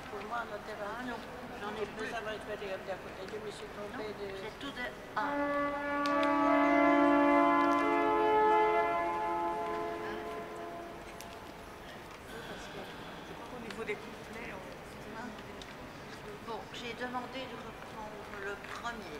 pour moi, le terrain. Ah non, j'en ai plus. Ça va être à côté, je me suis trompée de... C'est tout de... Au niveau des couplets, Bon, j'ai demandé de reprendre le premier.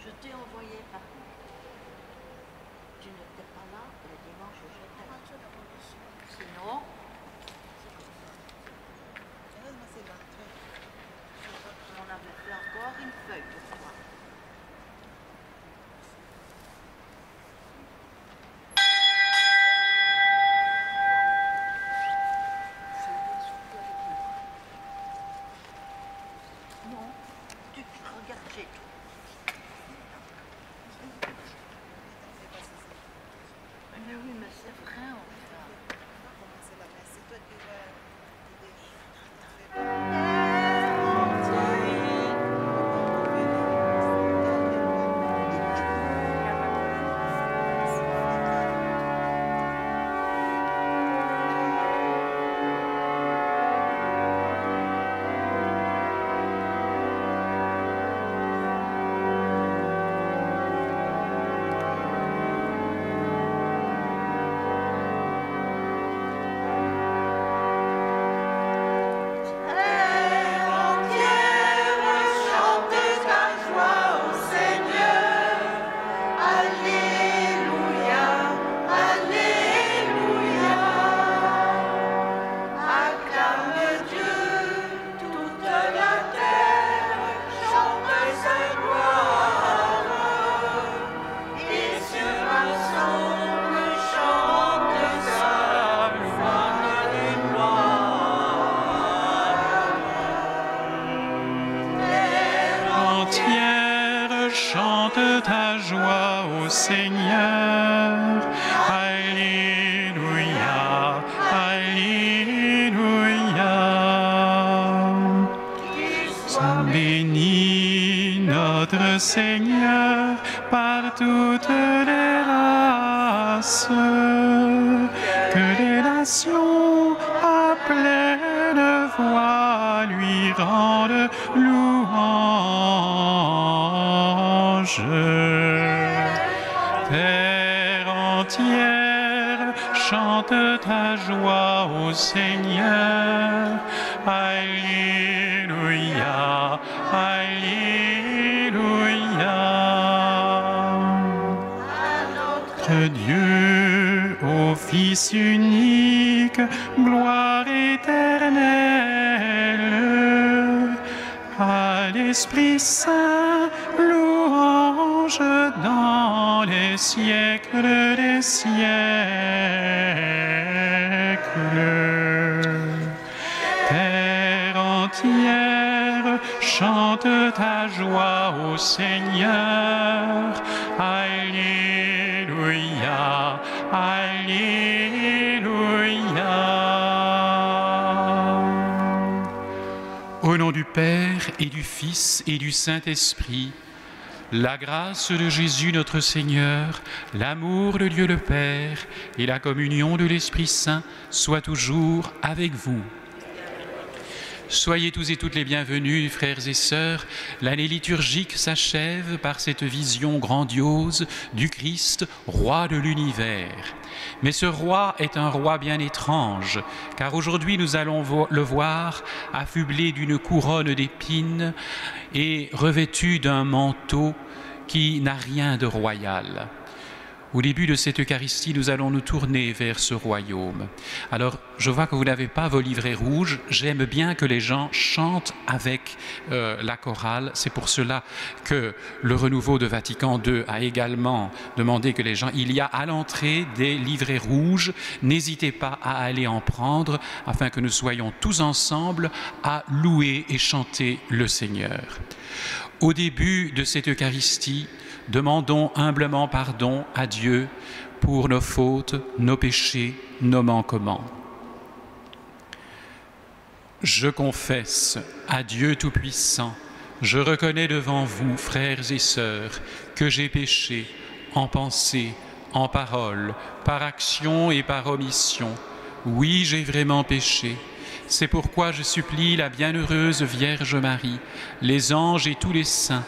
Je t'ai envoyé par mail. Tu n'étais pas là le dimanche où j'étais là. Sinon, on avait fait encore une feuille pour toi. Non, tu regardes chez toi. Mais oui, mais c'est vrai, enfin. c'est toi qui vas chante ta joie au Seigneur. Alléluia, Alléluia. Sois béni notre Seigneur par toutes les races, que les nations à pleine voix lui rendent louange. Terre entière, chante ta joie au Seigneur. Alléluia, Alléluia. Notre Dieu, ô Fils unique, gloire et l'Esprit Saint, louange dans les siècles des siècles. Terre entière, chante ta joie au Seigneur. Alléluia, Alléluia. Au nom du Père et du Fils et du Saint-Esprit, la grâce de Jésus notre Seigneur, l'amour de Dieu le Père et la communion de l'Esprit Saint soient toujours avec vous. Soyez tous et toutes les bienvenus, frères et sœurs. L'année liturgique s'achève par cette vision grandiose du Christ, roi de l'univers. Mais ce roi est un roi bien étrange, car aujourd'hui nous allons le voir affublé d'une couronne d'épines et revêtu d'un manteau qui n'a rien de royal. Au début de cette Eucharistie, nous allons nous tourner vers ce royaume. Alors, je vois que vous n'avez pas vos livrets rouges. J'aime bien que les gens chantent avec la chorale. C'est pour cela que le renouveau de Vatican II a également demandé que les gens... Il y a à l'entrée des livrets rouges. N'hésitez pas à aller en prendre afin que nous soyons tous ensemble à louer et chanter le Seigneur. Au début de cette Eucharistie, demandons humblement pardon à Dieu pour nos fautes, nos péchés, nos manquements. Je confesse à Dieu Tout-Puissant, je reconnais devant vous, frères et sœurs, que j'ai péché en pensée, en parole, par action et par omission. Oui, j'ai vraiment péché. C'est pourquoi je supplie la bienheureuse Vierge Marie, les anges et tous les saints,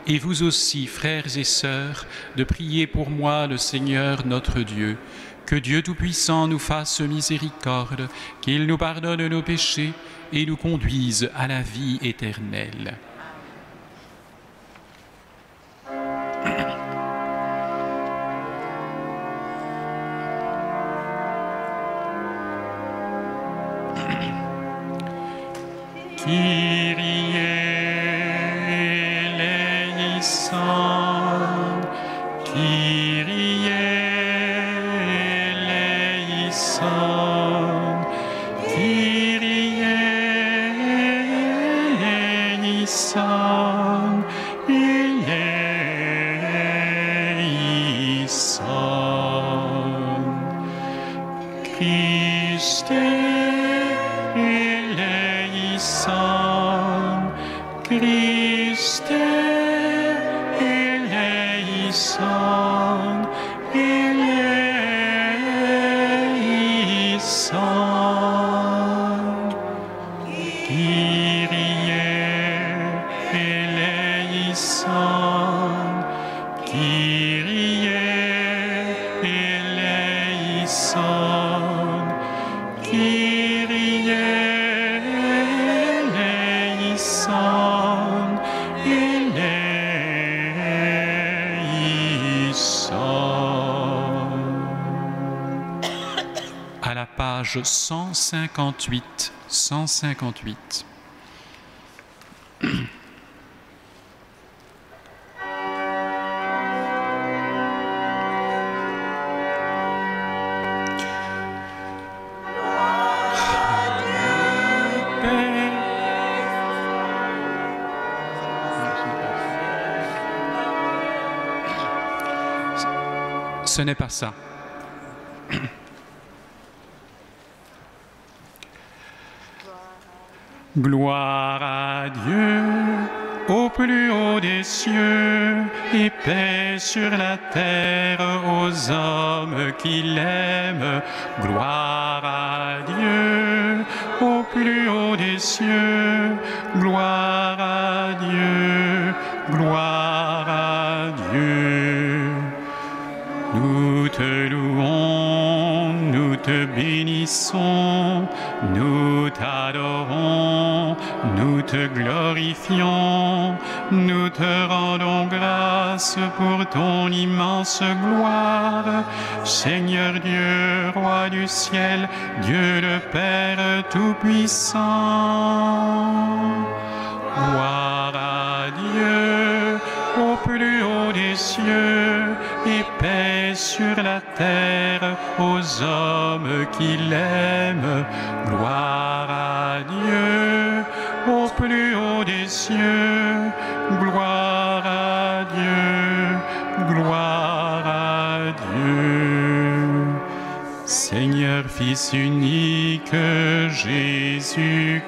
et vous aussi, frères et sœurs, de prier pour moi le Seigneur notre Dieu. Que Dieu Tout-Puissant nous fasse miséricorde, qu'il nous pardonne nos péchés et nous conduise à la vie éternelle. Kyrie eleison, Kyrie eleison, Kyrie eleison, eleison. Christe eleison, Christe eleison, eleison. Kyrie eleison, Kyrie eleison, Kyrie eleison, eleison. À la page 158, 158. Ce n'est pas ça. Gloire à Dieu au plus haut des cieux et paix sur la terre aux hommes qui l'aiment. Gloire à Dieu au plus haut des cieux. Gloire à Dieu, gloire à Dieu. Nous te louons, nous te bénissons, nous t'adorons, nous te glorifions, nous te rendons grâce pour ton immense gloire. Seigneur Dieu, roi du ciel, Dieu le Père Tout-Puissant. Gloire à sur la terre aux hommes qui l'aiment. Gloire à Dieu au plus haut des cieux. Gloire à Dieu, gloire à Dieu. Seigneur Fils unique, Jésus-Christ,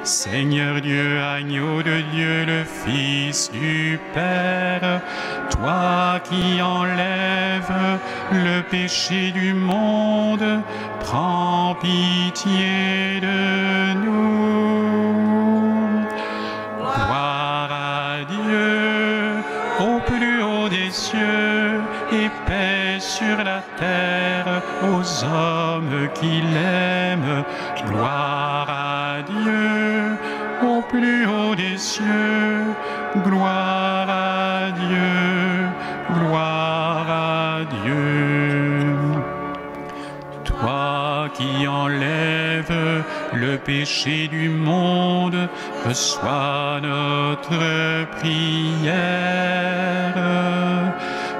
Seigneur Dieu, agneau de Dieu, le Fils du Père, toi qui enlèves le péché du monde, prends pitié de nous. Gloire à Dieu au plus haut des cieux et paix sur la terre aux hommes qui l'aiment. Gloire à Dieu au plus haut des cieux. Gloire à Dieu, gloire à Dieu. Toi qui enlèves le péché du monde, reçois notre prière.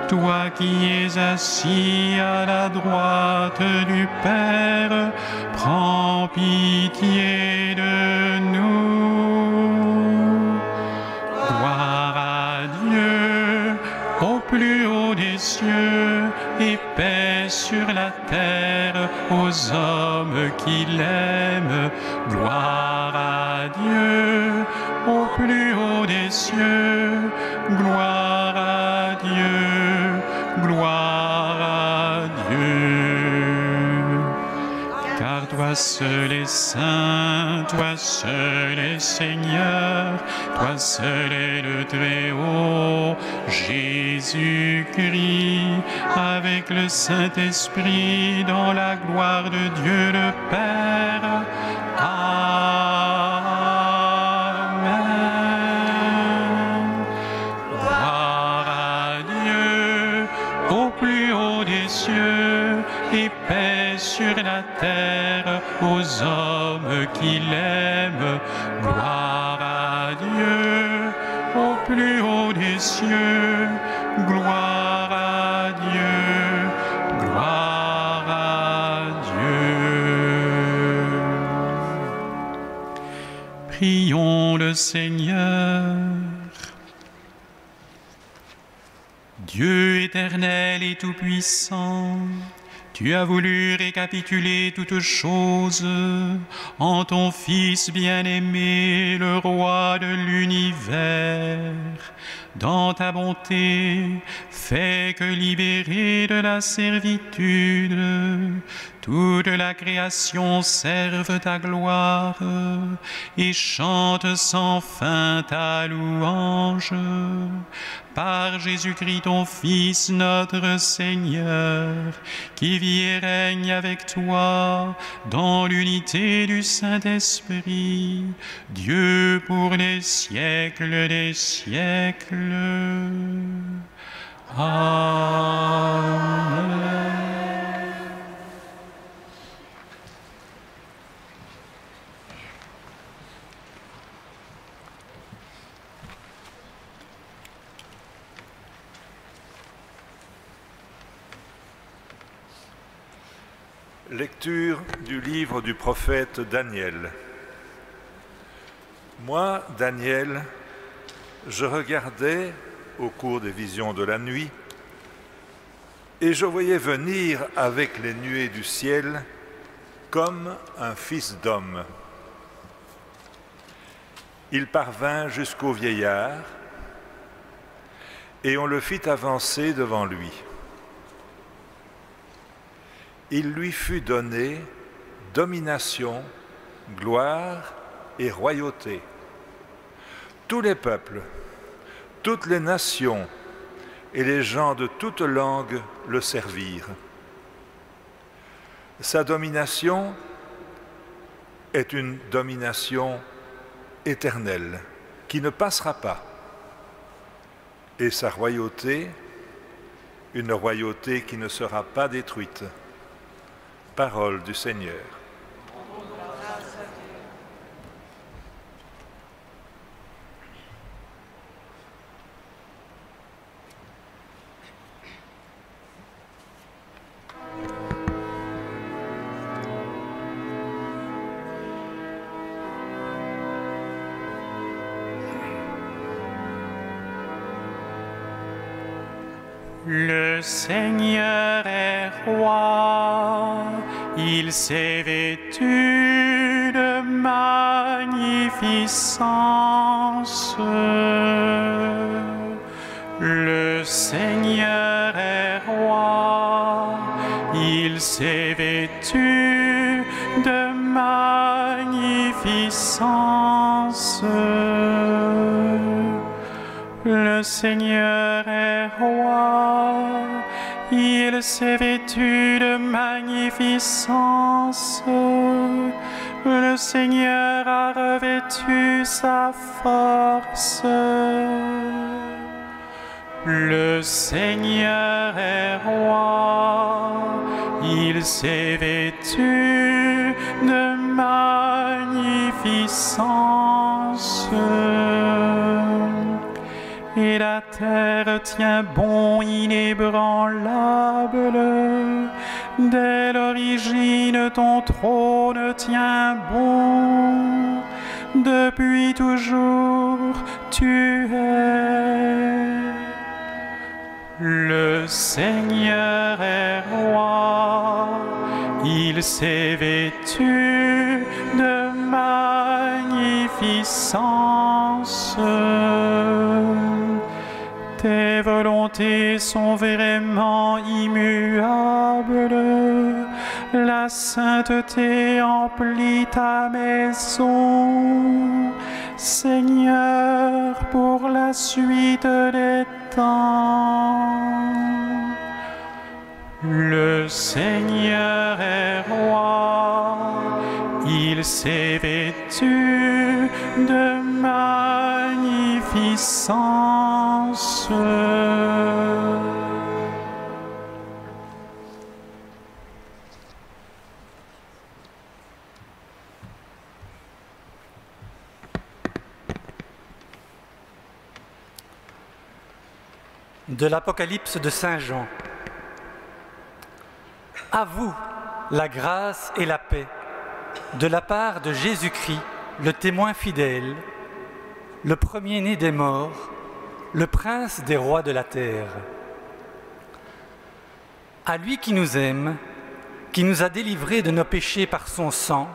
Toi qui es assis à la droite du Père, prends pitié de nous. Gloire à Dieu au plus haut des cieux et paix sur la terre aux hommes qui l'aiment. Gloire à Dieu au plus haut des cieux. Gloire à Dieu, gloire à Dieu. Car toi seul est saint, toi seul est Seigneur, toi seul est le Très-Haut, Jésus-Christ, avec le Saint-Esprit, dans la gloire de Dieu le Père. Amen. Gloire à Dieu au plus haut des cieux et paix sur la terre aux hommes qui l'aiment. Gloire à Dieu au plus haut des cieux. Gloire à Dieu, gloire à Dieu. Prions le Seigneur. Dieu éternel et tout-puissant, tu as voulu récapituler toutes choses en ton Fils bien-aimé, le Roi de l'univers. Dans ta bonté, fais que libérée de la servitude, toute la création serve ta gloire et chante sans fin ta louange. Par Jésus-Christ ton Fils, notre Seigneur, qui vit et règne avec toi dans l'unité du Saint-Esprit, Dieu pour les siècles des siècles. Amen. Lecture du livre du prophète Daniel. Moi, Daniel, je regardais au cours des visions de la nuit, et je voyais venir avec les nuées du ciel comme un fils d'homme. Il parvint jusqu'au vieillard, et on le fit avancer devant lui. Il lui fut donné domination, gloire et royauté. Tous les peuples, toutes les nations et les gens de toutes langues le servirent. Sa domination est une domination éternelle qui ne passera pas. Et sa royauté, une royauté qui ne sera pas détruite. Parole du Seigneur. Le Seigneur est roi, il s'est vêtu de magnificence. Le Seigneur est roi, il s'est vêtu de magnificence. Le Seigneur est roi, il s'est vêtu de magnificence. Le Seigneur a revêtu sa force. Le Seigneur est roi, il s'est vêtu de magnificence. Et la terre tient bon inébranlable. Dès l'origine, ton trône tient bon. Depuis toujours, tu es. Le Seigneur est roi, il s'est vêtu de magnificence. Tes volontés sont vraiment immuables, la sainteté emplit ta maison. Seigneur, pour la suite des temps. Le Seigneur est roi, il s'est vêtu de magnificence. De l'Apocalypse de Saint Jean. À vous la grâce et la paix de la part de Jésus-Christ, le témoin fidèle, le premier-né des morts, le prince des rois de la terre. À lui qui nous aime, qui nous a délivrés de nos péchés par son sang,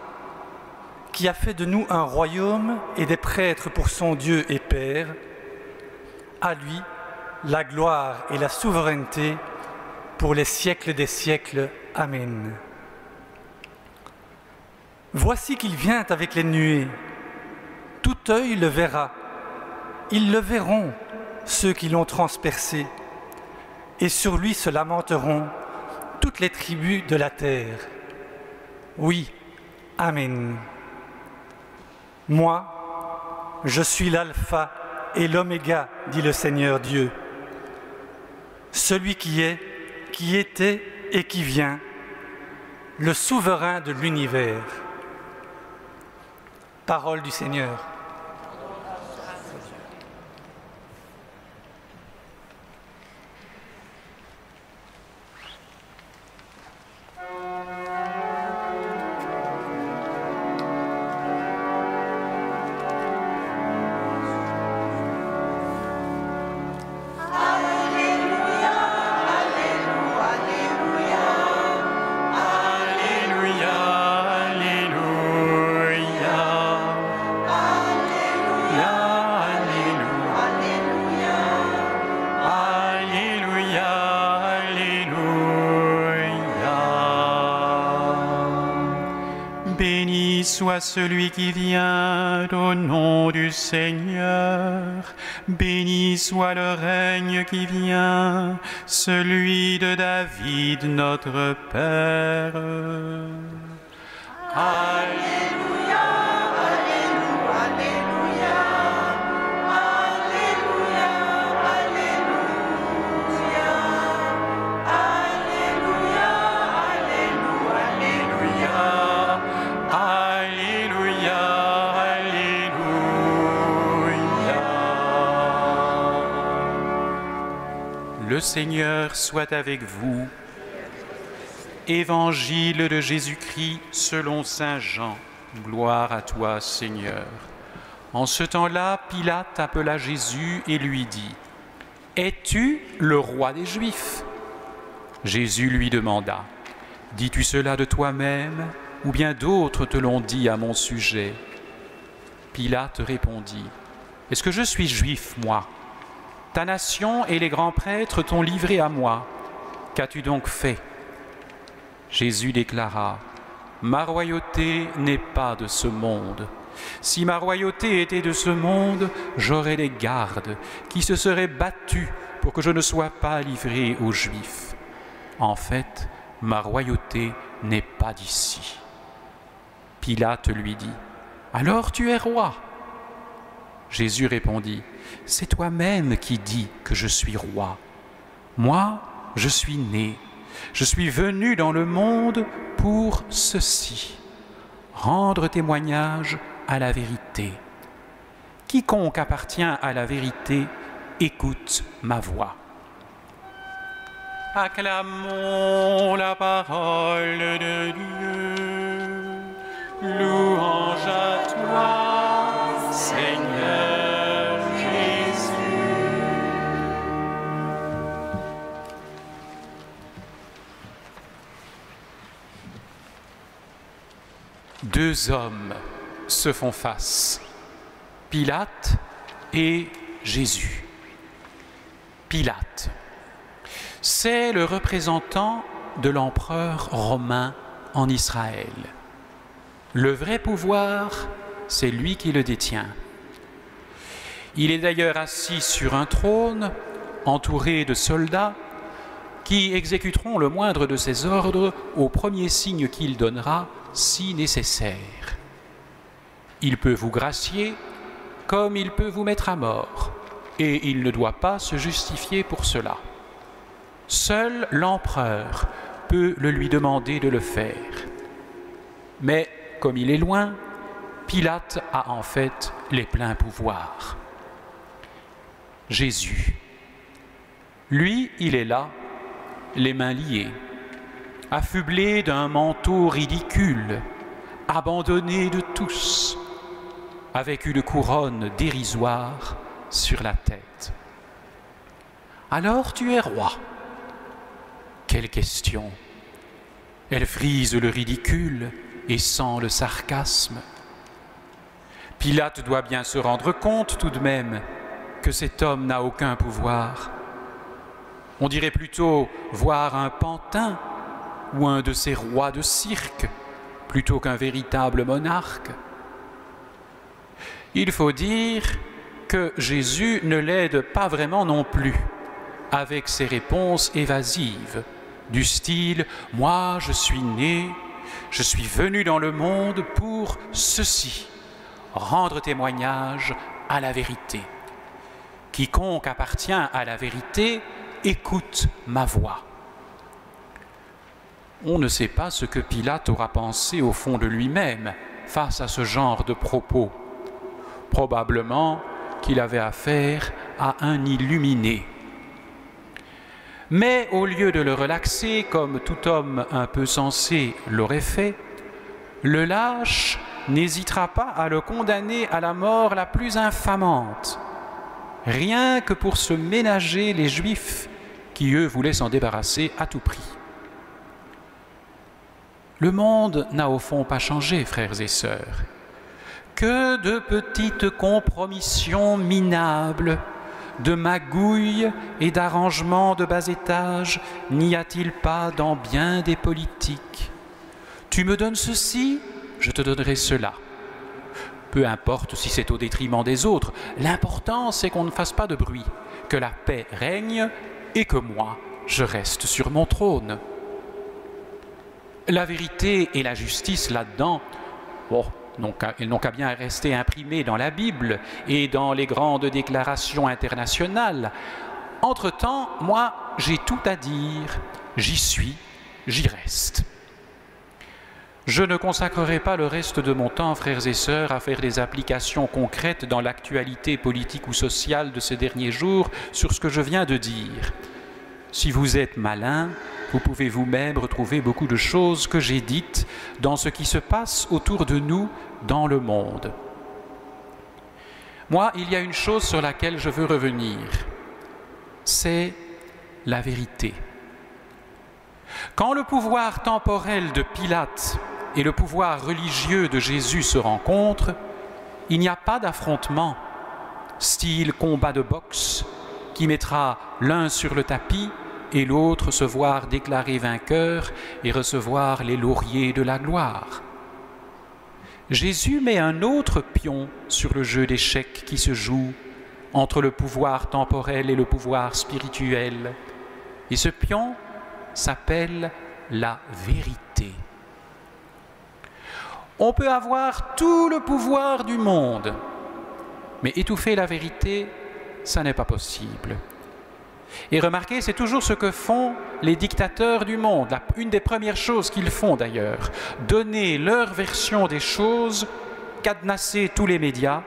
qui a fait de nous un royaume et des prêtres pour son Dieu et Père, à lui la gloire et la souveraineté pour les siècles des siècles. Amen. Voici qu'il vient avec les nuées. Tout œil le verra. Ils le verront, ceux qui l'ont transpercé. Et sur lui se lamenteront toutes les tribus de la terre. Oui, Amen. Moi, je suis l'alpha et l'oméga, dit le Seigneur Dieu. Celui qui est, qui était et qui vient, le souverain de l'univers. Parole du Seigneur. Soit celui qui vient au nom du Seigneur. Béni soit le règne qui vient, celui de David notre Père. Alléluia, Alléluia, Alléluia, Alléluia, Alléluia, Alléluia, Alléluia, Alléluia, Alléluia. Le Seigneur soit avec vous. Évangile de Jésus-Christ selon saint Jean. Gloire à toi, Seigneur. En ce temps-là, Pilate appela Jésus et lui dit : « Es-tu le roi des Juifs ?» Jésus lui demanda, « Dis-tu cela de toi-même, ou bien d'autres te l'ont dit à mon sujet ?» Pilate répondit, « Est-ce que je suis juif, moi ? Ta nation et les grands prêtres t'ont livré à moi. Qu'as-tu donc fait ?» Jésus déclara, « Ma royauté n'est pas de ce monde. Si ma royauté était de ce monde, j'aurais des gardes qui se seraient battus pour que je ne sois pas livré aux Juifs. En fait, ma royauté n'est pas d'ici. » Pilate lui dit, « Alors tu es roi ?» Jésus répondit, « C'est toi-même qui dis que je suis roi. Moi, je suis né, je suis venu dans le monde pour ceci, rendre témoignage à la vérité. Quiconque appartient à la vérité, écoute ma voix. » Acclamons la parole de Dieu. Louange à toi, Seigneur Jésus. Deux hommes se font face, Pilate et Jésus. Pilate, c'est le représentant de l'empereur romain en Israël. Le vrai pouvoir, c'est lui qui le détient. Il est d'ailleurs assis sur un trône, entouré de soldats, qui exécuteront le moindre de ses ordres au premier signe qu'il donnera, si nécessaire. Il peut vous gracier, comme il peut vous mettre à mort, et il ne doit pas se justifier pour cela. Seul l'empereur peut le lui demander de le faire. Mais, comme il est loin, Pilate a en fait les pleins pouvoirs. Jésus, lui, il est là, les mains liées, affublé d'un manteau ridicule, abandonné de tous, avec une couronne dérisoire sur la tête. Alors tu es roi. Quelle question! Elle frise le ridicule et sent le sarcasme. Pilate doit bien se rendre compte tout de même que cet homme n'a aucun pouvoir. On dirait plutôt voir un pantin ou un de ces rois de cirque plutôt qu'un véritable monarque. Il faut dire que Jésus ne l'aide pas vraiment non plus avec ses réponses évasives du style « Moi, je suis né, je suis venu dans le monde pour ceci, rendre témoignage à la vérité. Quiconque appartient à la vérité, écoute ma voix. » On ne sait pas ce que Pilate aura pensé au fond de lui-même face à ce genre de propos. Probablement qu'il avait affaire à un illuminé. Mais au lieu de le relaxer, comme tout homme un peu sensé l'aurait fait, le lâche n'hésitera pas à le condamner à la mort la plus infamante, rien que pour se ménager les Juifs qui, eux, voulaient s'en débarrasser à tout prix. Le monde n'a au fond pas changé, frères et sœurs. Que de petites compromissions minables, de magouilles et d'arrangements de bas étage n'y a-t-il pas dans bien des politiques? Tu me donnes ceci, je te donnerai cela. Peu importe si c'est au détriment des autres, l'important c'est qu'on ne fasse pas de bruit, que la paix règne et que moi, je reste sur mon trône. La vérité et la justice là-dedans, ils n'ont qu'à bien rester imprimés dans la Bible et dans les grandes déclarations internationales. Entre-temps, moi, j'ai tout à dire, j'y suis, j'y reste. Je ne consacrerai pas le reste de mon temps, frères et sœurs, à faire des applications concrètes dans l'actualité politique ou sociale de ces derniers jours sur ce que je viens de dire. Si vous êtes malin, vous pouvez vous-même retrouver beaucoup de choses que j'ai dites dans ce qui se passe autour de nous dans le monde. Moi, il y a une chose sur laquelle je veux revenir. c'est la vérité. Quand le pouvoir temporel de Pilate et le pouvoir religieux de Jésus se rencontrent, il n'y a pas d'affrontement, style combat de boxe, qui mettra l'un sur le tapis et l'autre se voir déclaré vainqueur et recevoir les lauriers de la gloire. Jésus met un autre pion sur le jeu d'échecs qui se joue entre le pouvoir temporel et le pouvoir spirituel. Et ce pion s'appelle la vérité. On peut avoir tout le pouvoir du monde, mais étouffer la vérité, ça n'est pas possible. Et remarquez, c'est toujours ce que font les dictateurs du monde. Une des premières choses qu'ils font d'ailleurs, donner leur version des choses, cadenasser tous les médias,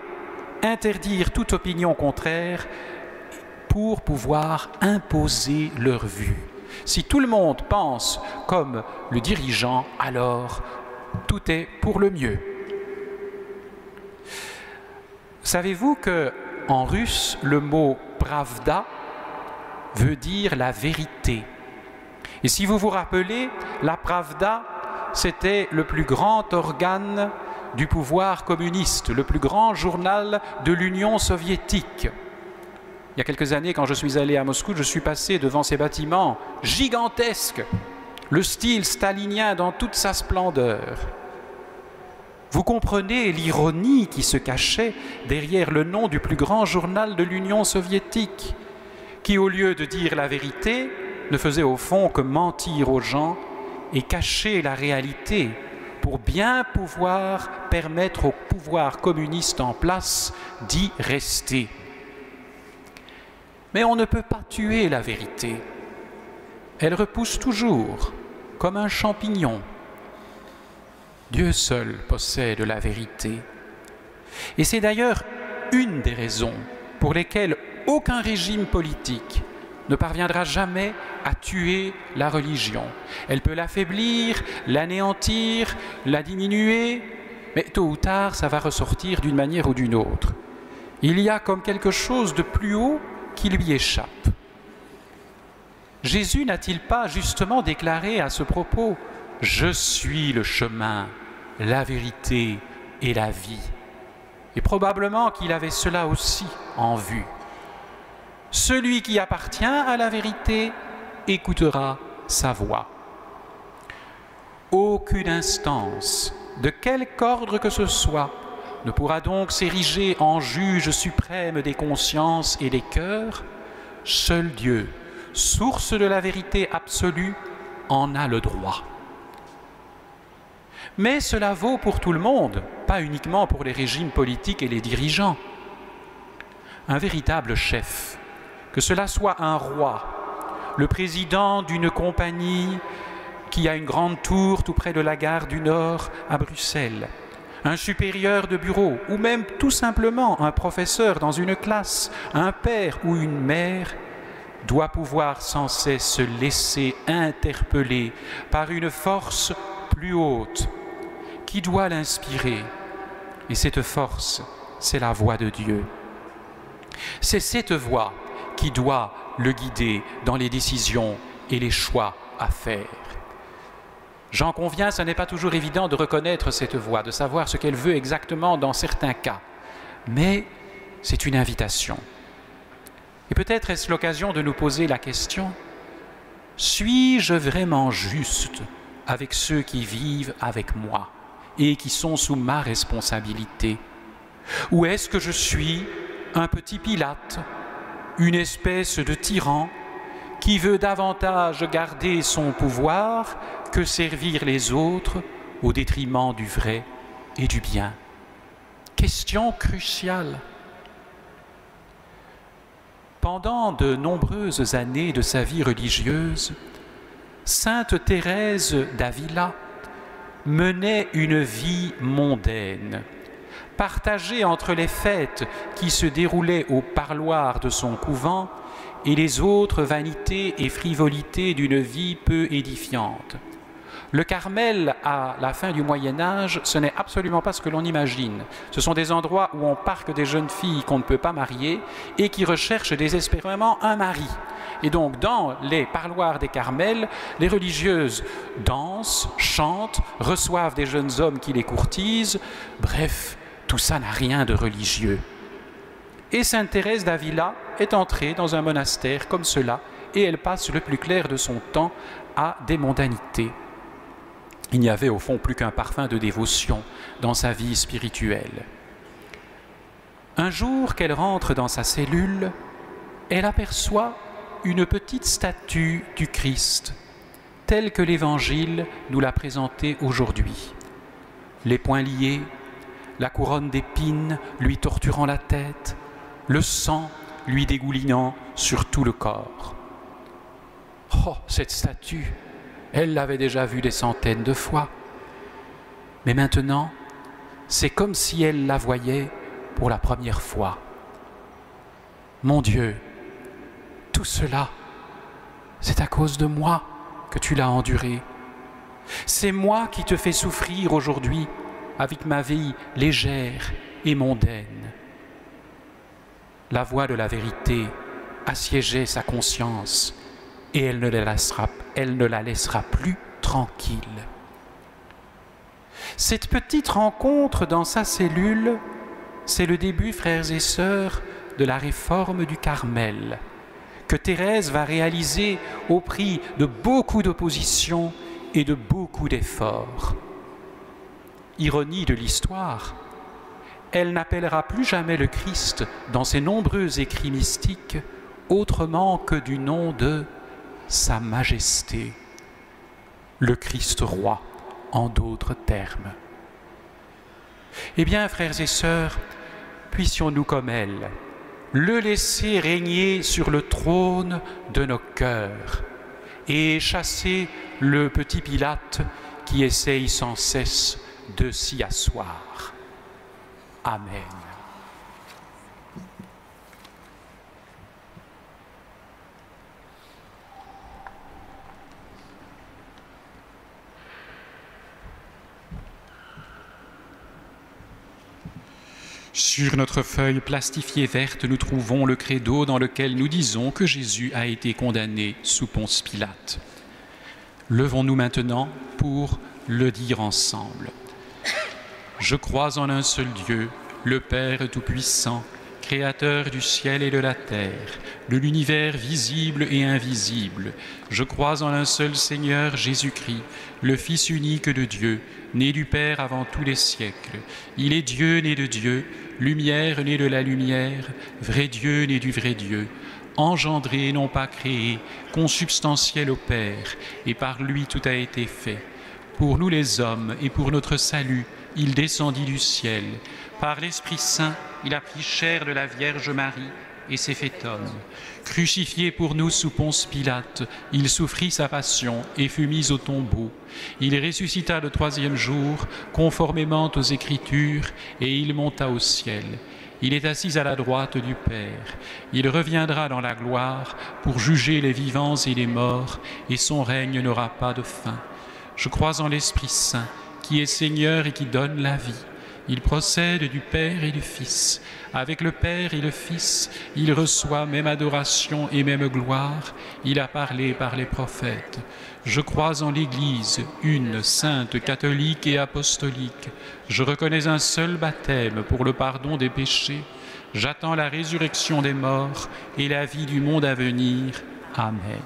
interdire toute opinion contraire pour pouvoir imposer leur vue. Si tout le monde pense comme le dirigeant, alors tout est pour le mieux. Savez-vous qu'en russe, le mot « pravda » veut dire la vérité. Et si vous vous rappelez, la Pravda, c'était le plus grand organe du pouvoir communiste, le plus grand journal de l'Union soviétique. Il y a quelques années, quand je suis allé à Moscou, je suis passé devant ces bâtiments gigantesques, le style stalinien dans toute sa splendeur. Vous comprenez l'ironie qui se cachait derrière le nom du plus grand journal de l'Union soviétique, qui, au lieu de dire la vérité, ne faisait au fond que mentir aux gens et cacher la réalité pour bien pouvoir permettre au pouvoir communiste en place d'y rester. Mais on ne peut pas tuer la vérité. Elle repousse toujours, comme un champignon. Dieu seul possède la vérité. Et c'est d'ailleurs une des raisons pour lesquelles aucun régime politique ne parviendra jamais à tuer la religion. Elle peut l'affaiblir, l'anéantir, la diminuer, mais tôt ou tard, ça va ressortir d'une manière ou d'une autre. Il y a comme quelque chose de plus haut qui lui échappe. Jésus n'a-t-il pas justement déclaré à ce propos « Je suis le chemin, la vérité et la vie ». Et probablement qu'il avait cela aussi en vue. Celui qui appartient à la vérité écoutera sa voix. Aucune instance, de quelque ordre que ce soit, ne pourra donc s'ériger en juge suprême des consciences et des cœurs. Seul Dieu, source de la vérité absolue, en a le droit. Mais cela vaut pour tout le monde, pas uniquement pour les régimes politiques et les dirigeants. Un véritable chef, que cela soit un roi, le président d'une compagnie qui a une grande tour tout près de la gare du Nord à Bruxelles, un supérieur de bureau ou même tout simplement un professeur dans une classe, un père ou une mère, doit pouvoir sans cesse se laisser interpeller par une force plus haute qui doit l'inspirer. Et cette force, c'est la voix de Dieu. C'est cette voix qui doit le guider dans les décisions et les choix à faire. J'en conviens, ce n'est pas toujours évident de reconnaître cette voix, de savoir ce qu'elle veut exactement dans certains cas. Mais c'est une invitation. Et peut-être est-ce l'occasion de nous poser la question, suis-je vraiment juste avec ceux qui vivent avec moi et qui sont sous ma responsabilité? Ou est-ce que je suis un petit Pilate, une espèce de tyran qui veut davantage garder son pouvoir que servir les autres au détriment du vrai et du bien? Question cruciale. Pendant de nombreuses années de sa vie religieuse, sainte Thérèse d'Avila menait une vie mondaine, partagée entre les fêtes qui se déroulaient au parloir de son couvent et les autres vanités et frivolités d'une vie peu édifiante. Le Carmel, à la fin du Moyen-Âge, ce n'est absolument pas ce que l'on imagine. Ce sont des endroits où on parque des jeunes filles qu'on ne peut pas marier et qui recherchent désespérément un mari. Et donc, dans les parloirs des Carmels, les religieuses dansent, chantent, reçoivent des jeunes hommes qui les courtisent. Bref, tout ça n'a rien de religieux. Et Sainte Thérèse d'Avila est entrée dans un monastère comme cela, et elle passe le plus clair de son temps à des mondanités. Il n'y avait au fond plus qu'un parfum de dévotion dans sa vie spirituelle. Un jour qu'elle rentre dans sa cellule, elle aperçoit une petite statue du Christ, telle que l'Évangile nous l'a présentée aujourd'hui. Les poings liés, la couronne d'épines lui torturant la tête, le sang lui dégoulinant sur tout le corps. Oh, cette statue, elle l'avait déjà vue des centaines de fois. Mais maintenant, c'est comme si elle la voyait pour la première fois. Mon Dieu, tout cela, c'est à cause de moi que tu l'as enduré. C'est moi qui te fais souffrir aujourd'hui avec ma vie légère et mondaine. La voix de la vérité assiégeait sa conscience et elle ne la laissera plus tranquille. Cette petite rencontre dans sa cellule, c'est le début, frères et sœurs, de la réforme du Carmel, que Thérèse va réaliser au prix de beaucoup d'opposition et de beaucoup d'efforts. Ironie de l'histoire, elle n'appellera plus jamais le Christ dans ses nombreux écrits mystiques autrement que du nom de Sa Majesté, le Christ roi, en d'autres termes. Eh bien, frères et sœurs, puissions-nous comme elle, le laisser régner sur le trône de nos cœurs et chasser le petit Pilate qui essaye sans cesse de s'y asseoir. Amen. Sur notre feuille plastifiée verte, nous trouvons le credo dans lequel nous disons que Jésus a été condamné sous Ponce Pilate. Levons-nous maintenant pour le dire ensemble. Je crois en un seul Dieu, le Père Tout-Puissant, Créateur du ciel et de la terre, de l'univers visible et invisible. Je crois en un seul Seigneur Jésus-Christ, le Fils unique de Dieu, né du Père avant tous les siècles. Il est Dieu né de Dieu, lumière née de la lumière, vrai Dieu né du vrai Dieu, engendré, non pas créé, consubstantiel au Père, et par lui tout a été fait. Pour nous les hommes et pour notre salut, il descendit du ciel. Par l'Esprit Saint, il a pris chair de la Vierge Marie et s'est fait homme. Crucifié pour nous sous Ponce Pilate, il souffrit sa passion et fut mis au tombeau. Il ressuscita le troisième jour, conformément aux Écritures, et il monta au ciel. Il est assis à la droite du Père. Il reviendra dans la gloire pour juger les vivants et les morts, et son règne n'aura pas de fin. Je crois en l'Esprit Saint, qui est Seigneur et qui donne la vie. Il procède du Père et du Fils. Avec le Père et le Fils, il reçoit même adoration et même gloire. Il a parlé par les prophètes. Je crois en l'Église, une, sainte, catholique et apostolique. Je reconnais un seul baptême pour le pardon des péchés. J'attends la résurrection des morts et la vie du monde à venir. Amen.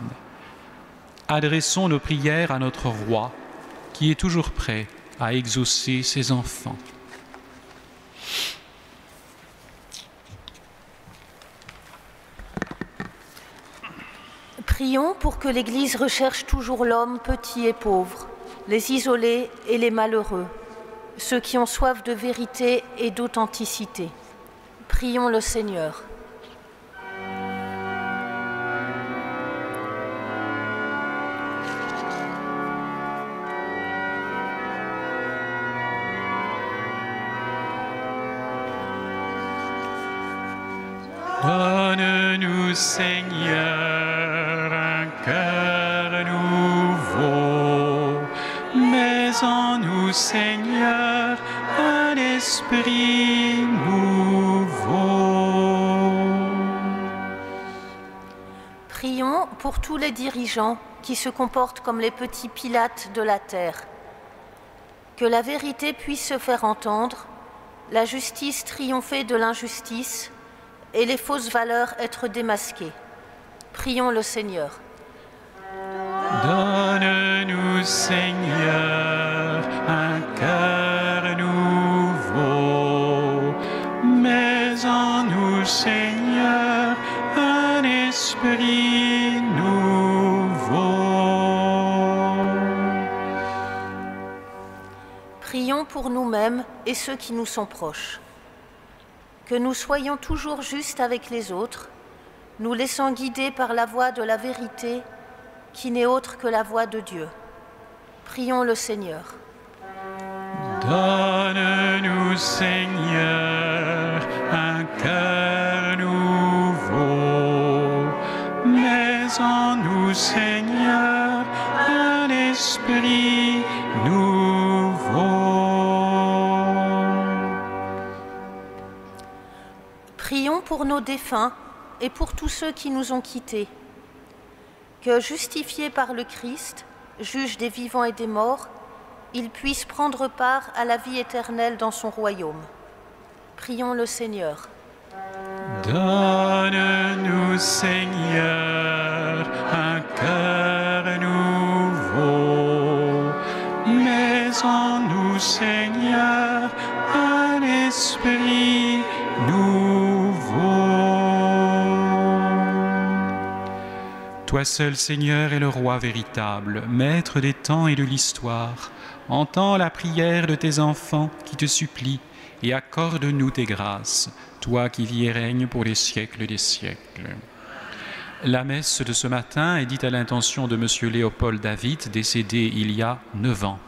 Adressons nos prières à notre Roi, qui est toujours prêt à exaucer ses enfants. Prions pour que l'Église recherche toujours l'homme petit et pauvre, les isolés et les malheureux, ceux qui ont soif de vérité et d'authenticité. Prions le Seigneur. Donne-nous, Seigneur, un cœur nouveau, Donne-nous, Seigneur, un esprit nouveau. Prions pour tous les dirigeants qui se comportent comme les petits Pilates de la terre. Que la vérité puisse se faire entendre, la justice triompher de l'injustice et les fausses valeurs être démasquées. Prions le Seigneur. Donne-nous, Seigneur, un cœur nouveau. Mets en nous, Seigneur, un esprit nouveau. Prions pour nous-mêmes et ceux qui nous sont proches. Que nous soyons toujours justes avec les autres, nous laissant guider par la voie de la vérité, qui n'est autre que la voie de Dieu. Prions le Seigneur. Donne-nous, Seigneur, un cœur nouveau. Mets en nous, Seigneur, un esprit nouveau. Prions pour nos défunts et pour tous ceux qui nous ont quittés. Que, justifiés par le Christ, juge des vivants et des morts, ils puissent prendre part à la vie éternelle dans son royaume. Prions le Seigneur. Donne-nous, Seigneur, un cœur nouveau. Mets en nous, Seigneur, un esprit nouveau. Toi seul, Seigneur, es le roi véritable, maître des temps et de l'histoire. Entends la prière de tes enfants qui te supplient et accorde-nous tes grâces, toi qui vis et règnes pour les siècles des siècles. La messe de ce matin est dite à l'intention de M. Léopold David, décédé il y a 9 ans.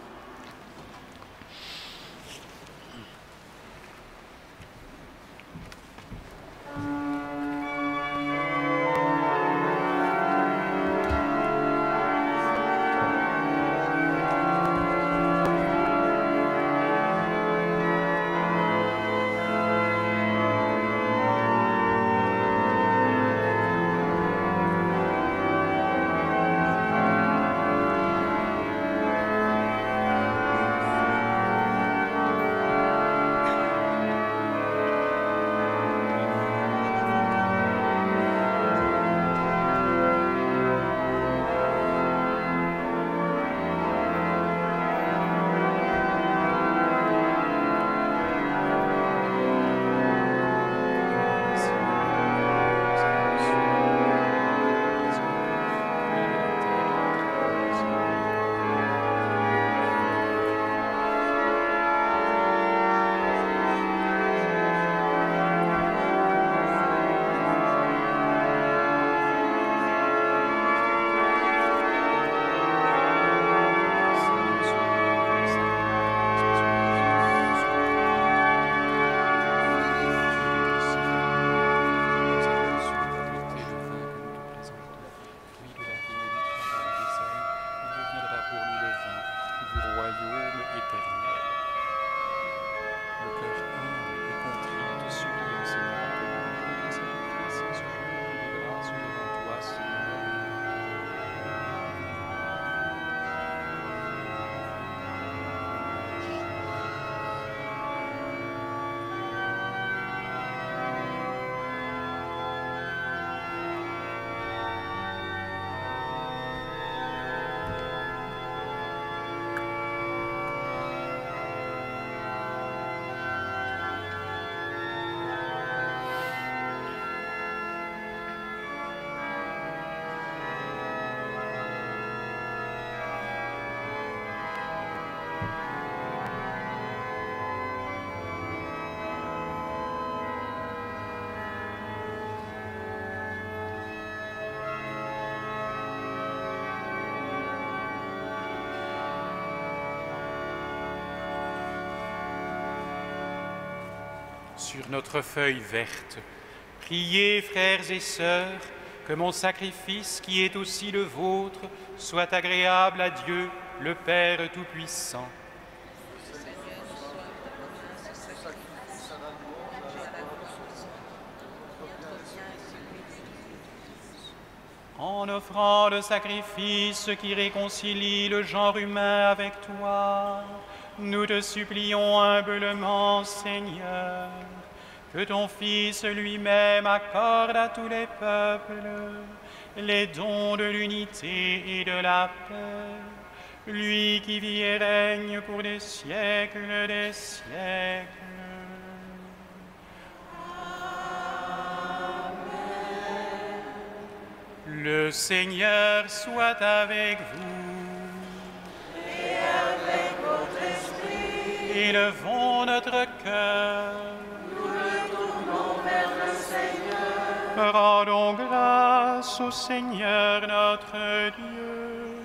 Sur notre feuille verte, priez, frères et sœurs, que mon sacrifice, qui est aussi le vôtre, soit agréable à Dieu, le Père Tout-Puissant. en offrant le sacrifice qui réconcilie le genre humain avec toi, nous te supplions humblement, Seigneur, que ton Fils lui-même accorde à tous les peuples les dons de l'unité et de la paix, lui qui vit et règne pour des siècles des siècles. Le Seigneur soit avec vous. Et avec votre esprit, Élevons notre cœur. nous le tournons vers le Seigneur. Rendons grâce au Seigneur notre Dieu.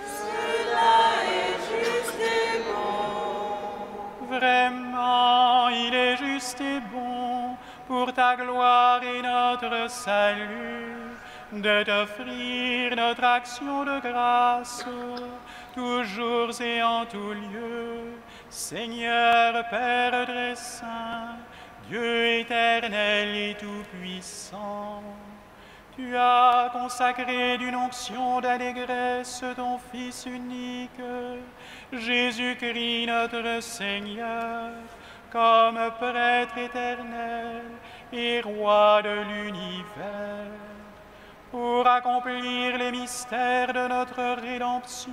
Cela est juste et bon. Vraiment, il est juste et bon pour ta gloire et notre salut de t'offrir notre action de grâce, toujours et en tout lieu, Seigneur Père très saint, Dieu éternel et tout-puissant. Tu as consacré d'une onction d'allégresse ton Fils unique, Jésus-Christ notre Seigneur, comme prêtre éternel et roi de l'univers. Pour accomplir les mystères de notre rédemption,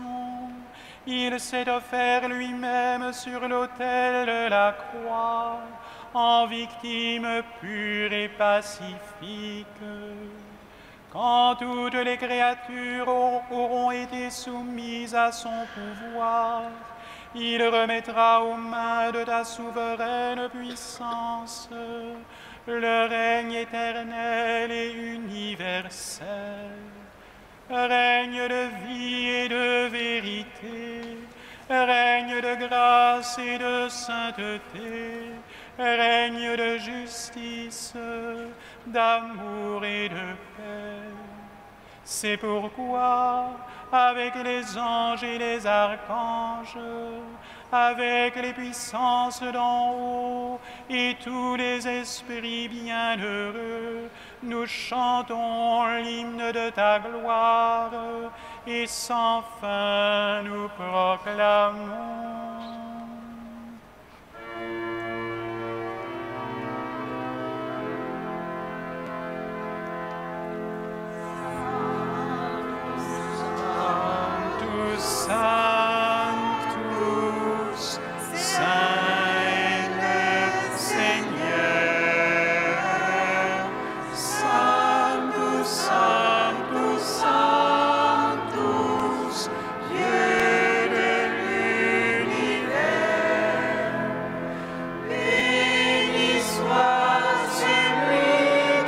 il s'est offert lui-même sur l'autel de la croix, en victime pure et pacifique. Quand toutes les créatures auront été soumises à son pouvoir, il remettra aux mains de ta souveraine puissance le règne éternel et universel, règne de vie et de vérité, règne de grâce et de sainteté, règne de justice, d'amour et de paix. C'est pourquoi, avec les anges et les archanges, avec les puissances d'en haut et tous les esprits bienheureux, nous chantons l'hymne de ta gloire et sans fin nous proclamons. Sanctus, Sanctus, Seigneur, Sanctus, Sanctus, Sanctus, Dieu de l'univers. Béni soit celui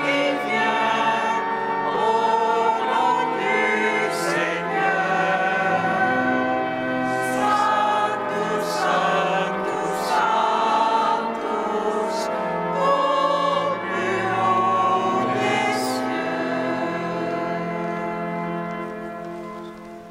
qui vient au nom du Seigneur. Sanctus, Sanctus, Sanctus, au plus haut des cieux.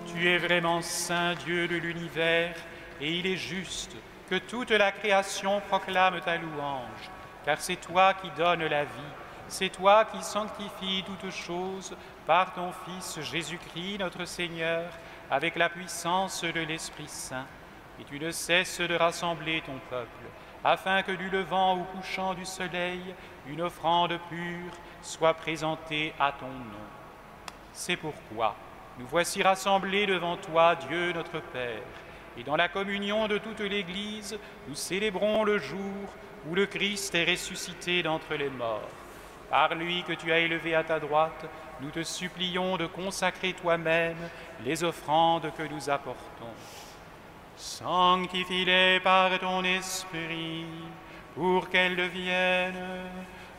Tu es vraiment saint Dieu de l'univers, et il est juste que toute la création proclame ta louange, car c'est toi qui donnes la vie, c'est toi qui sanctifies toutes choses par ton Fils Jésus-Christ notre Seigneur, avec la puissance de l'Esprit Saint. Et tu ne cesses de rassembler ton peuple, afin que du levant au couchant du soleil, une offrande pure soit présentée à ton nom. C'est pourquoi nous voici rassemblés devant toi, Dieu notre Père, et dans la communion de toute l'Église, nous célébrons le jour où le Christ est ressuscité d'entre les morts. Par lui que tu as élevé à ta droite, nous te supplions de consacrer toi-même les offrandes que nous apportons. Sanctifie-les par ton Esprit, pour qu'elles deviennent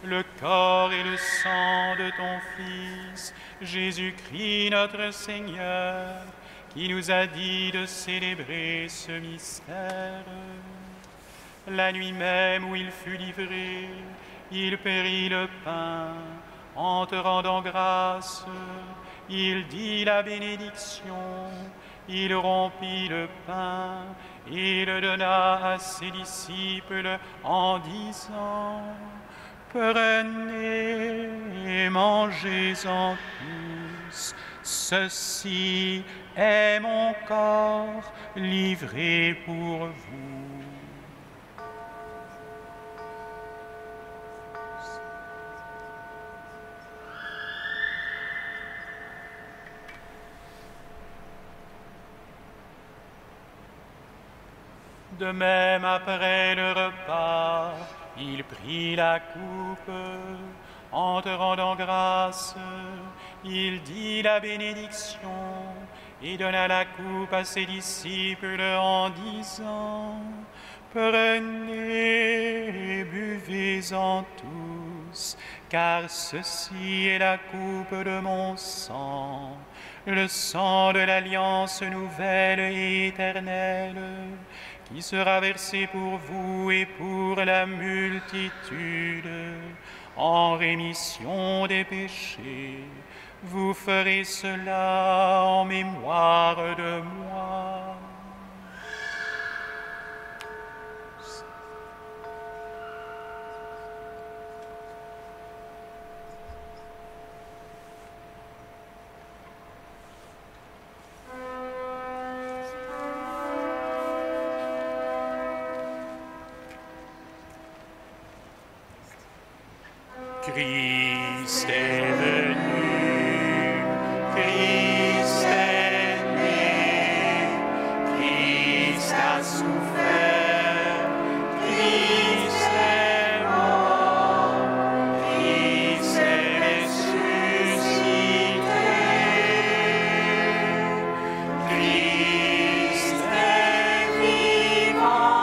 le corps et le sang de ton Fils, Jésus-Christ notre Seigneur, qui nous a dit de célébrer ce mystère. La nuit même où il fut livré, il périt le pain. En te rendant grâce, il dit la bénédiction. Il rompit le pain et le donna à ses disciples en disant: Prenez et mangez-en tous. Ceci est mon corps livré pour vous. De même, après le repas, il prit la coupe. En te rendant grâce, il dit la bénédiction et donna la coupe à ses disciples en disant: Prenez et buvez-en tous, car ceci est la coupe de mon sang, le sang de l'alliance nouvelle et éternelle, qui sera versé pour vous et pour la multitude, en rémission des péchés. Vous ferez cela en mémoire de moi. Christ est venu, Christ est né, Christ a souffert, Christ est mort, Christ est ressuscité, Christ est vivant.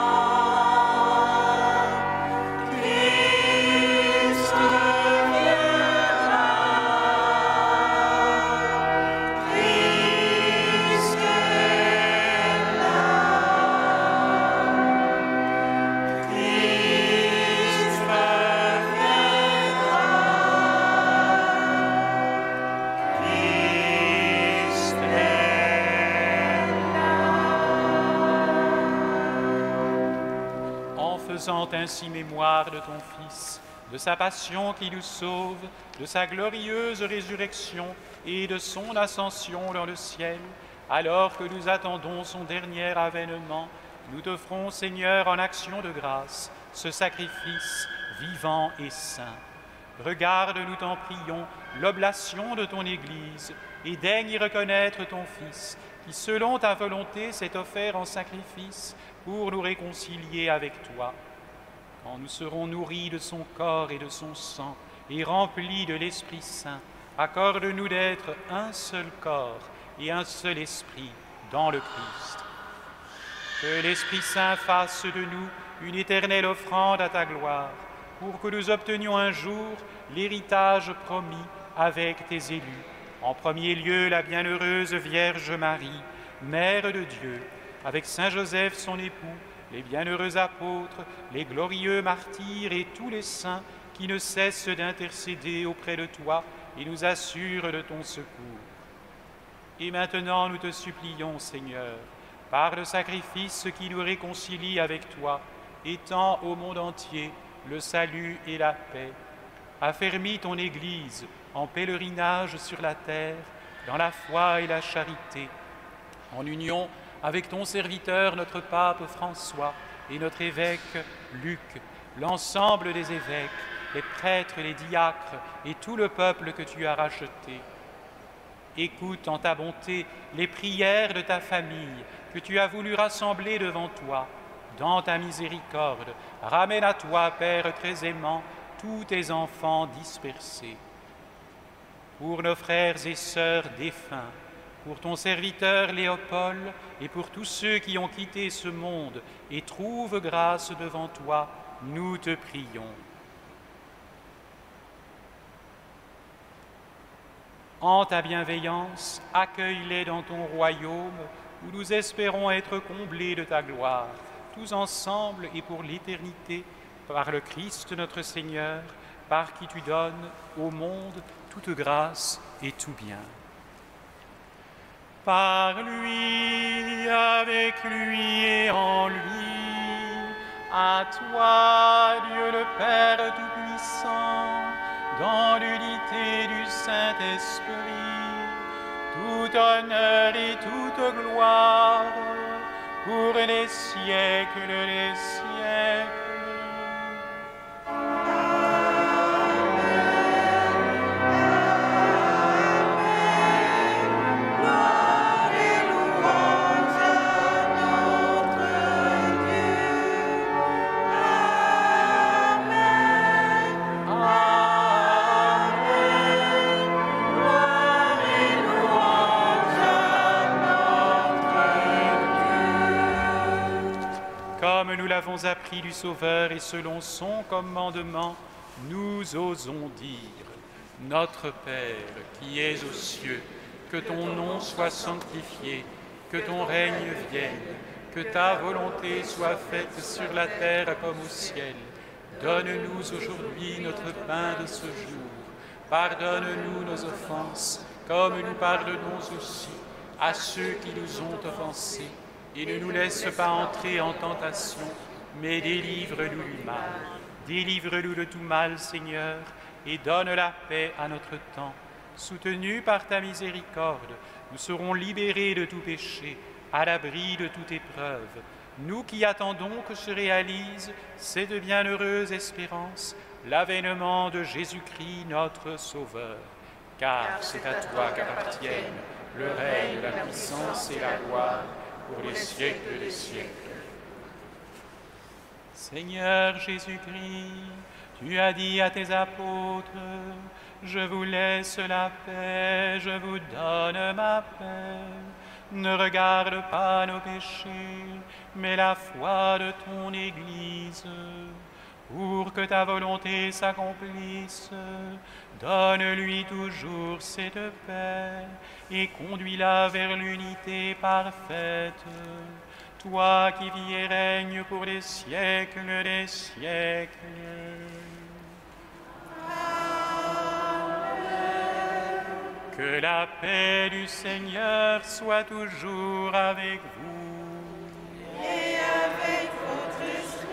Faisant ainsi mémoire de ton Fils, de sa passion qui nous sauve, de sa glorieuse résurrection et de son ascension dans le ciel, alors que nous attendons son dernier avènement, nous t'offrons, Seigneur, en action de grâce, ce sacrifice vivant et saint. Regarde, nous t'en prions, l'oblation de ton Église, et daigne y reconnaître ton Fils, qui, selon ta volonté, s'est offert en sacrifice pour nous réconcilier avec toi. Quand nous serons nourris de son corps et de son sang, et remplis de l'Esprit Saint, accorde-nous d'être un seul corps et un seul esprit dans le Christ. Que l'Esprit Saint fasse de nous une éternelle offrande à ta gloire, pour que nous obtenions un jour l'héritage promis avec tes élus. En premier lieu, la bienheureuse Vierge Marie, Mère de Dieu, avec Saint Joseph son époux, les bienheureux apôtres, les glorieux martyrs et tous les saints qui ne cessent d'intercéder auprès de toi et nous assurent de ton secours. Et maintenant, nous te supplions, Seigneur, par le sacrifice qui nous réconcilie avec toi, étends au monde entier le salut et la paix. Affermis ton Église en pèlerinage sur la terre, dans la foi et la charité, en union avec ton serviteur, notre pape François, et notre évêque Luc, l'ensemble des évêques, les prêtres, les diacres et tout le peuple que tu as racheté. Écoute en ta bonté les prières de ta famille que tu as voulu rassembler devant toi. Dans ta miséricorde, ramène à toi, Père très aimant, tous tes enfants dispersés. Pour nos frères et sœurs défunts, pour ton serviteur Léopold et pour tous ceux qui ont quitté ce monde et trouvent grâce devant toi, nous te prions. En ta bienveillance, accueille-les dans ton royaume où nous espérons être comblés de ta gloire, tous ensemble et pour l'éternité, par le Christ notre Seigneur, par qui tu donnes au monde toute grâce et tout bien. Par lui, avec lui et en lui, à toi, Dieu le Père Tout-Puissant, l'unité du Saint-Esprit, tout honneur et toute gloire, pour les siècles des siècles. Comme nous l'avons appris du Sauveur et selon son commandement, nous osons dire: Notre Père qui es aux cieux, que ton nom soit sanctifié, que ton règne vienne, que ta volonté soit faite sur la terre comme au ciel. Donne-nous aujourd'hui notre pain de ce jour. Pardonne-nous nos offenses, comme nous pardonnons aussi à ceux qui nous ont offensés. Et ne nous laisse pas entrer en tentation, mais délivre-nous du mal. Délivre-nous de tout mal, Seigneur, et donne la paix à notre temps. Soutenus par ta miséricorde, nous serons libérés de tout péché, à l'abri de toute épreuve. Nous qui attendons que se réalise cette bienheureuse espérance, l'avènement de Jésus-Christ, notre Sauveur. Car c'est à toi qu'appartiennent le règne, la puissance et la gloire, pour les siècles des siècles. Seigneur Jésus-Christ, tu as dit à tes apôtres: je vous laisse la paix, je vous donne ma paix. Ne regarde pas nos péchés, mais la foi de ton Église. Pour que ta volonté s'accomplisse, donne-lui toujours cette paix et conduis-la vers l'unité parfaite. Toi qui vis et règnes pour les siècles des siècles. Que la paix du Seigneur soit toujours avec vous. Et avec votre esprit.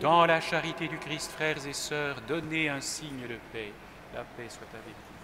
Dans la charité du Christ, frères et sœurs, donnez un signe de paix. La paix soit avec vous.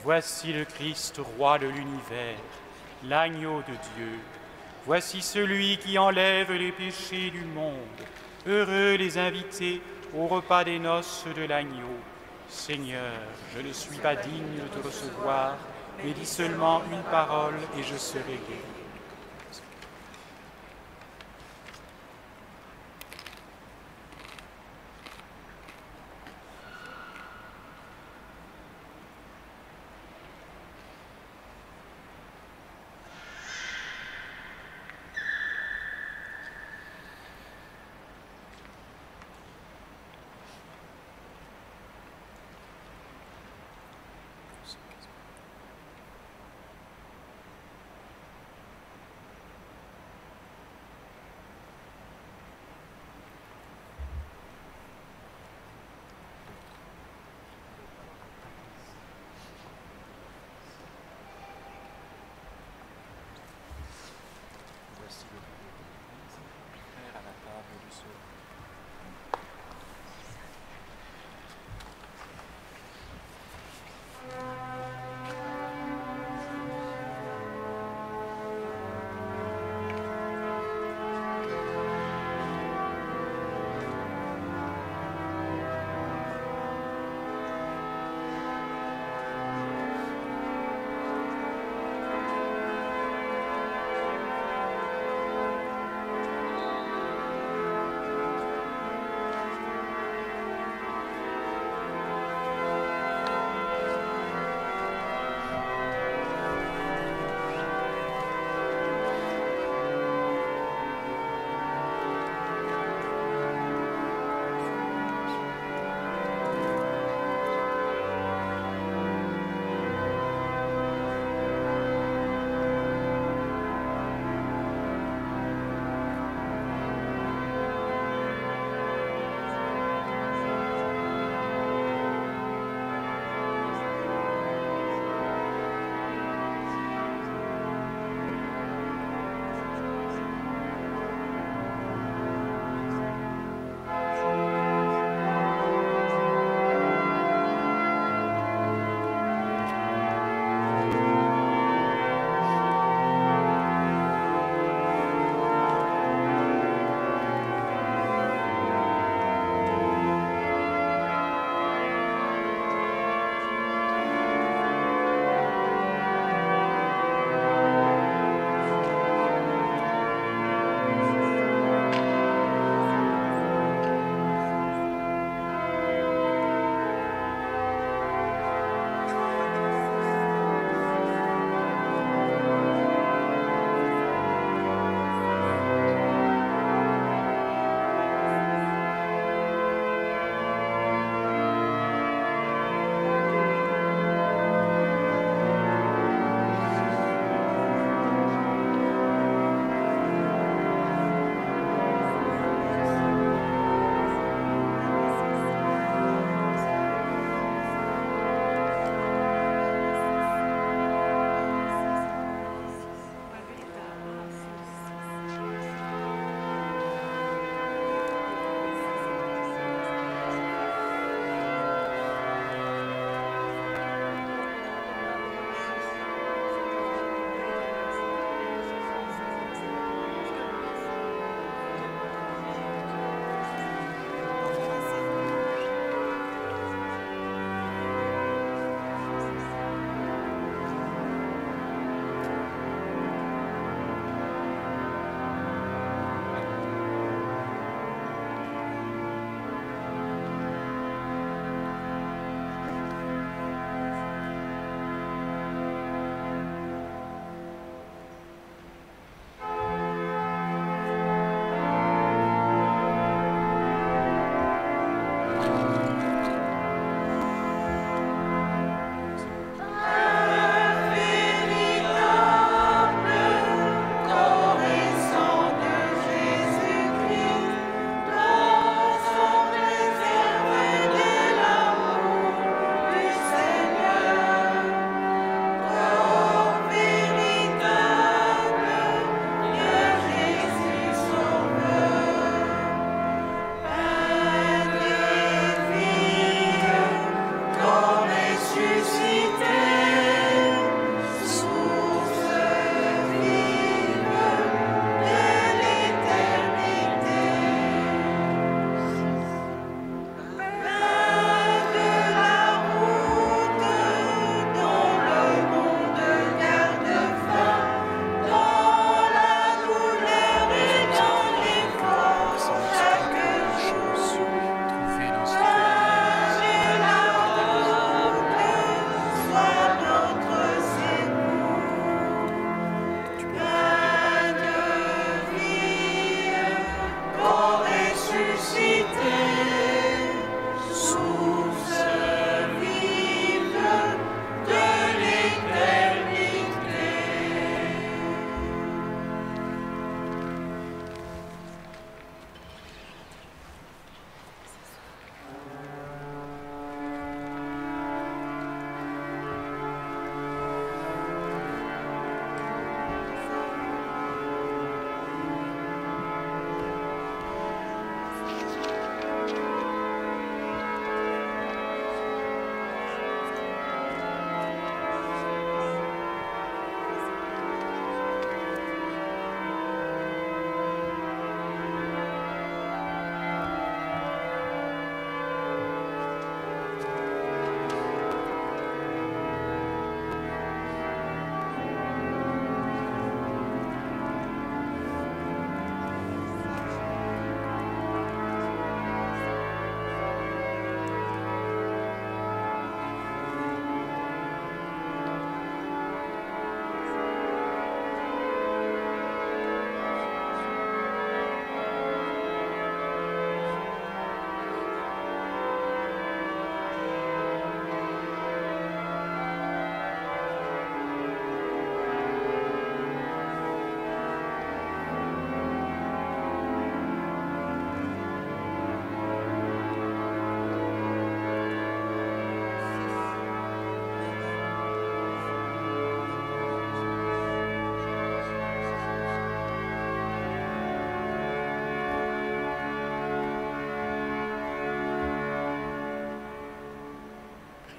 Voici le Christ, roi de l'univers, l'agneau de Dieu. Voici celui qui enlève les péchés du monde. Heureux les invités au repas des noces de l'agneau. Seigneur, je ne suis pas digne de te recevoir, mais dis seulement une parole et je serai guéri.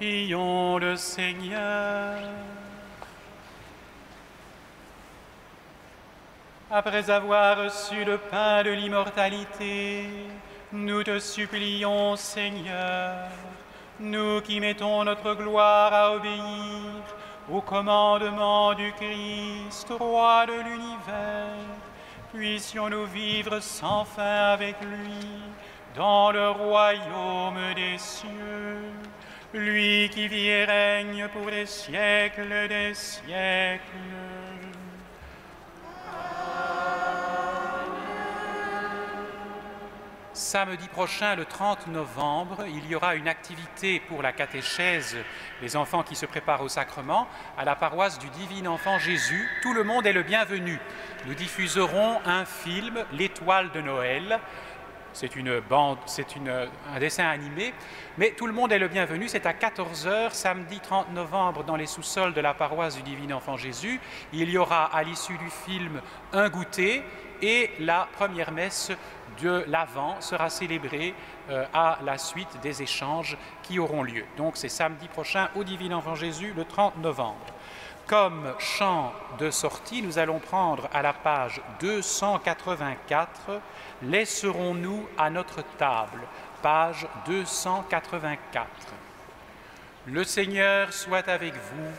Prions le Seigneur. Après avoir reçu le pain de l'immortalité, nous te supplions, Seigneur, nous qui mettons notre gloire à obéir au commandement du Christ, Roi de l'univers, puissions-nous vivre sans fin avec lui dans le royaume des cieux, lui qui vit et règne pour les siècles des siècles. Samedi prochain, le 30 novembre, il y aura une activité pour la catéchèse, les enfants qui se préparent au sacrement, à la paroisse du Divin Enfant Jésus. Tout le monde est le bienvenu. Nous diffuserons un film, L'Étoile de Noël. C'est un dessin animé, mais tout le monde est le bienvenu. C'est à 14h, samedi 30 novembre, dans les sous-sols de la paroisse du Divin Enfant Jésus. Il y aura, à l'issue du film, un goûter et la première messe de l'Avent sera célébrée à la suite des échanges qui auront lieu. Donc c'est samedi prochain au Divin Enfant Jésus, le 30 novembre. Comme chant de sortie, nous allons prendre à la page 284 « Laisserons-nous à notre table » page 284. Le Seigneur soit avec vous.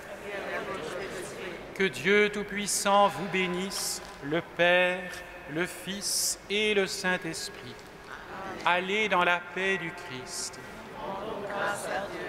Que Dieu Tout-Puissant vous bénisse, le Père, le Fils et le Saint-Esprit. Allez dans la paix du Christ. Grâce à Dieu.